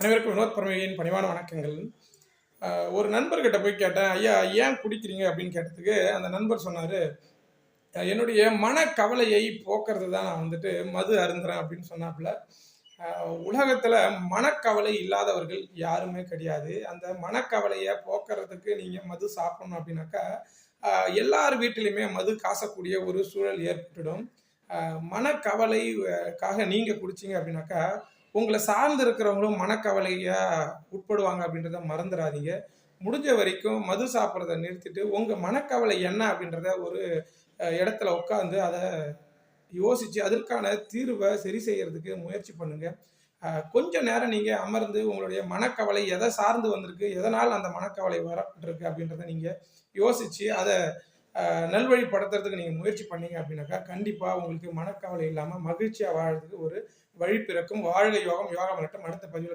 அனைவருக்கும் வினோத் பரமேயின் பணிவான வணக்கங்கள். ஒரு நண்பர்கிட்ட போய் கேட்டேன், ஐயா ஏன் குடிக்கிறீங்க அப்படின்னு கேட்டதுக்கு அந்த நண்பர் சொன்னார், என்னுடைய மனக்கவலையை போக்குறது தான் நான் மது அருந்துறேன் அப்படின்னு சொன்னாப்புல. உலகத்தில் மனக்கவலை இல்லாதவர்கள் யாருமே கிடையாது. அந்த மனக்கவலையை போக்குறதுக்கு நீங்கள் மது சாப்பிடணும் அப்படின்னாக்கா எல்லார் வீட்டிலையுமே மது காசக்கூடிய ஒரு சூழல் ஏற்பட்டுடும். மனக்கவலைக்காக நீங்கள் குடிச்சிங்க அப்படின்னாக்கா உங்களை சார்ந்து இருக்கிறவங்களும் மனக்கவலையா உட்படுவாங்க அப்படின்றத மறந்துடாதீங்க. முடிஞ்ச வரைக்கும் மது சாப்பிட்றத நிறுத்திட்டு உங்கள் மனக்கவலை என்ன அப்படின்றத ஒரு இடத்துல உட்காந்து அதை யோசித்து அதற்கான தீர்வை சரி செய்யறதுக்கு முயற்சி பண்ணுங்க. கொஞ்ச நேரம் நீங்கள் அமர்ந்து உங்களுடைய மனக்கவலை எதை சார்ந்து வந்திருக்கு, எதனால் அந்த மனக்கவலை வரப்பட்டிருக்கு அப்படின்றத நீங்கள் யோசித்து அதை நல்வழிப்படுத்துறதுக்கு நீங்கள் முயற்சி பண்ணீங்க அப்படின்னாக்கா கண்டிப்பாக உங்களுக்கு மனக்கவலை இல்லாமல் மகிழ்ச்சியாக வாழறதுக்கு ஒரு வழி பிறக்கும். வாழ்க யோகம், யோகா மலட்டும். அடுத்த பதிவில்